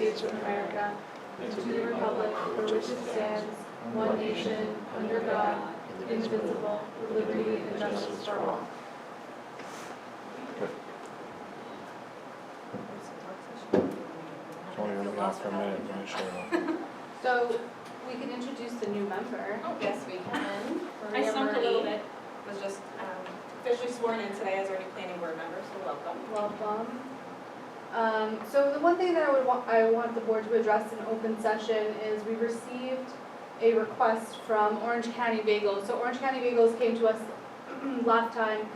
States of America and to the republic for which it stands, one nation, under God, indivisible, with liberty and justice for all. It's only gonna be off for a minute, but I sure. So we can introduce the new member. Yes, we can. Maria I stumped a little Marie. bit. Was just officially sworn in today as our new planning board member, so welcome. Welcome. So the one thing that I want the board to address in open session is we received a request from Orange County Bagels. So Orange County Bagels came to us last time.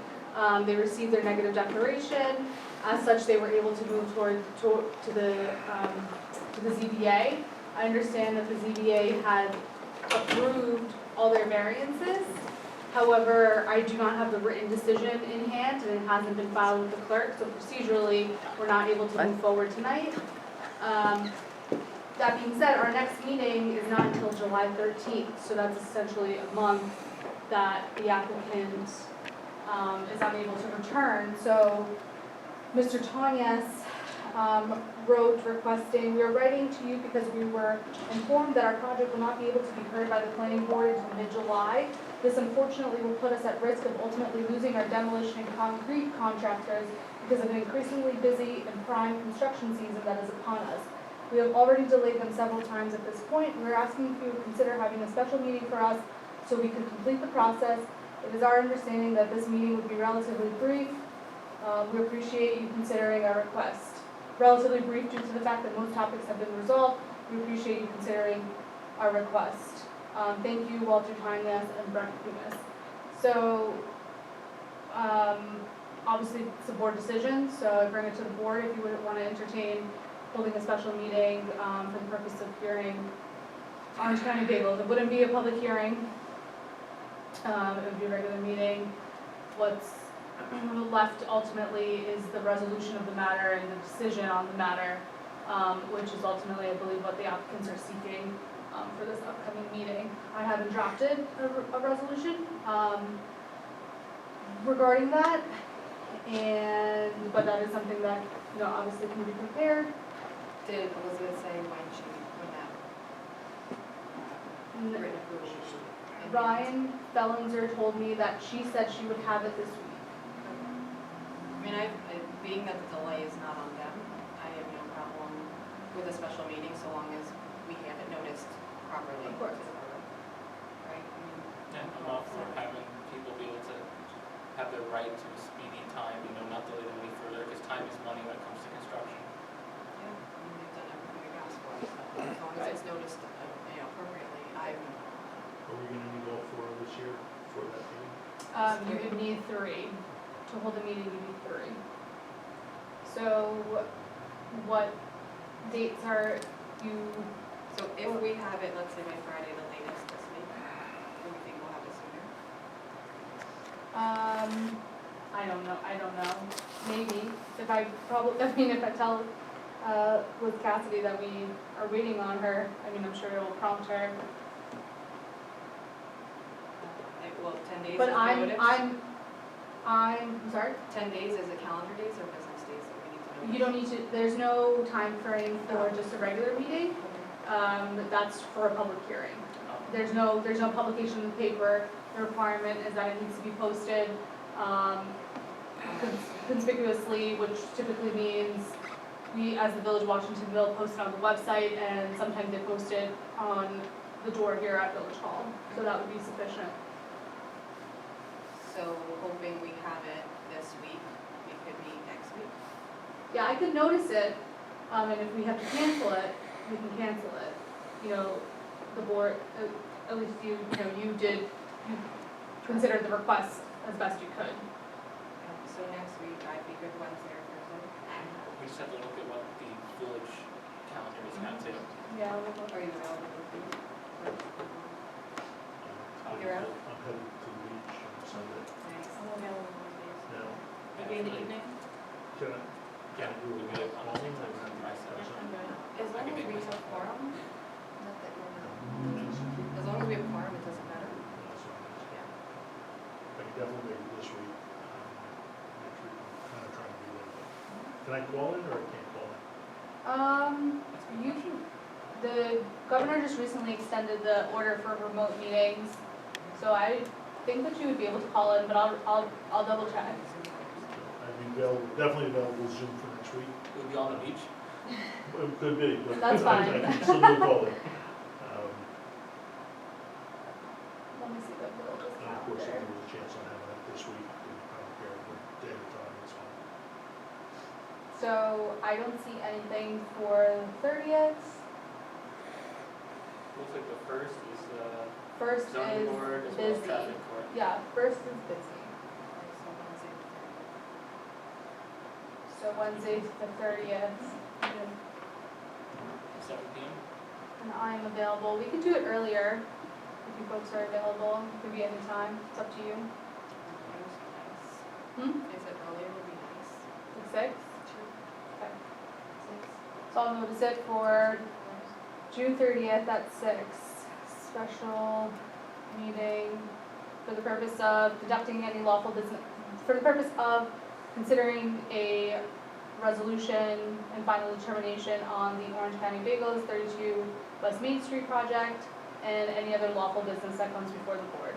They received their negative declaration. As such, they were able to move to the ZBA. I understand that the ZBA had approved all their variances. However, I do not have the written decision in hand, and it hasn't been filed with the clerk, so procedurally, we're not able to move forward tonight. That being said, our next meeting is not until July 13th, so that's essentially a month that the applicant is unable to return. So Mr. Tanyas wrote requesting, we are writing to you because we were informed that our project will not be able to be heard by the planning board until mid-July. This unfortunately will put us at risk of ultimately losing our demolition and concrete contractors because of an increasingly busy and prime construction season that is upon us. We have already delayed them several times at this point. We are asking if you would consider having a special meeting for us so we can complete the process. It is our understanding that this meeting would be relatively brief. We appreciate you considering our request. Relatively brief due to the fact that most topics have been resolved. We appreciate you considering our request. Thank you, Walter Tyness and Brent Kumis. So, obviously it's a board decision, so I bring it to the board if you would want to entertain holding a special meeting for the purpose of hearing Orange County Bagels. It wouldn't be a public hearing. It would be a regular meeting. What's left ultimately is the resolution of the matter and the decision on the matter, which is ultimately, I believe, what the applicants are seeking for this upcoming meeting. I haven't drafted a resolution regarding that, but that is something that, you know, obviously can be prepared. Did Elizabeth say when that written approval should be? Ryan Fellenzer told me that she said she would have it this week. I mean, being that the delay is not on them, I have no problem with a special meeting so long as we have it noticed properly. Of course. Right? I mean, And I'm all for having people be able to have their right to a speedy time, you know, not delay them any further, because time is money when it comes to construction. yeah, I mean, they've done everything we've asked for, so as long as it's noticed, you know, appropriately, Are we gonna need all four this year for that meeting? You would need 3. To hold a meeting, you need 3. So what dates are you? So if we have it, let's say by Friday, the latest this week, do we think we'll have it sooner? I don't know. Maybe. If I tell Liz Cassidy that we are waiting on her, I mean, I'm sure it will prompt her. Well, 10 days But is I'm sorry? 10 days is it calendar days or business days that we need to know? You don't need to, there's no time frame for just a regular meeting. That's for a public hearing. There's no publication in the paper. The requirement is that it needs to be posted conspicuously, which typically means we, as the Village of Washingtonville, post it on the website, and sometimes they post it on the door here at Village Hall. So that would be sufficient. So hoping we have it this week, we could meet next week. Yeah, I could notice it, and if we have to cancel it, we can cancel it. You know, the board, at least you considered the request as best you could. So next week, I'd be good Wednesday or Thursday. We just have to look at what the village calendar is going to take. Yeah. Are you available this week? You're out? I'm headed to the beach on Sunday. Nice. I'm available Wednesdays. Now, Maybe in the evening? can I? Yeah, do we a could call? on the same time as myself. I'm good. As long as we have quorum, not that we're not. As long as we have quorum, it doesn't matter. Yeah. I can definitely make it this week. Next week, I'm kind of trying to be there. Can I call in or I can't call in? You can, the governor just recently extended the order for remote meetings, so I think that you would be able to call in, but I'll double check. I'd be available, definitely available Zoom for next week. It would be on the beach. It could be, but That's fine. I can still do a call in. Let me see the bill this And of course, if calendar. there was a chance on having that this week, I don't care what day or time, it's fine. So I don't see anything for the 30th. Looks like the first is First zoning is board as well as busy. traffic court. Yeah, first is busy. So Wednesday the 30th, and 7 p.m. I'm available. We could do it earlier if you folks are available. It could be any time. It's up to you. Hmm? If it earlier would be nice. Like 6? Okay. 6. So I'll notice it for June 30th at 6. Special meeting for the purpose of conducting any lawful business, for the purpose of considering a resolution and final determination on the Orange County Bagels 32 West Main Street project and any other lawful business that comes before the board.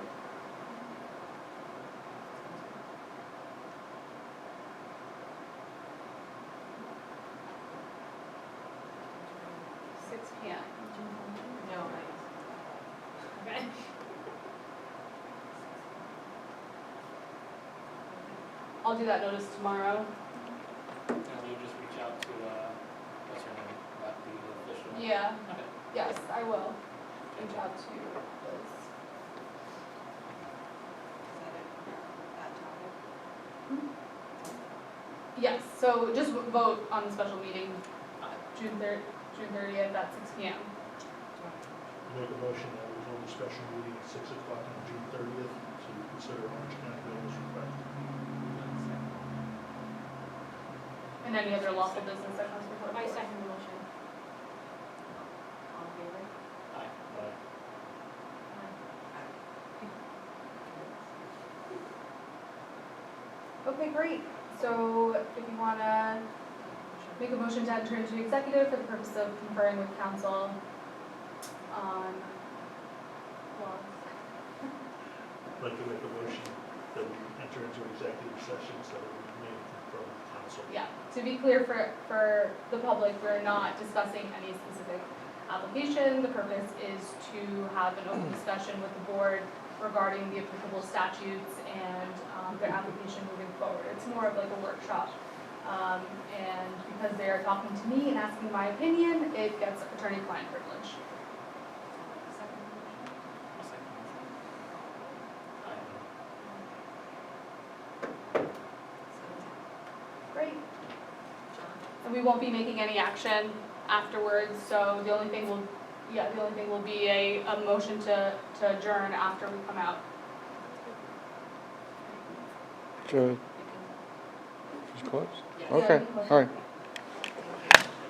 PM. No, Okay. I'll do that notice tomorrow. And you just reach out to, what's her name, about the official? Yeah, Okay. yes, I will reach out to Liz. Is that it, that topic? Yes, so just vote on the special meeting, June 30th at 6 PM. Make a motion that we hold a special meeting at 6 o'clock on June 30th to consider Orange County Builders request. And any other lawful business that comes before the My board. second motion. All in favor? Aye. Okay, great. So if you wanna make a motion to enter into executive for the purpose of conferring with counsel on, well, I'd like to make a motion that we enter into executive session so that we may confirm with council. yeah, to be clear for the public, we're not discussing any specific application. The purpose is to have an open discussion with the board regarding the applicable statutes and their application moving forward. It's more of like a workshop. And because they are talking to me and asking my opinion, it gets attorney-client privilege. Second motion. I'll second the motion. Aye. Great. John? And we won't be making any action afterwards, so the only thing will be a motion to adjourn after we come out. Sure, You can- she's close? Yeah. Okay, Yeah, all right.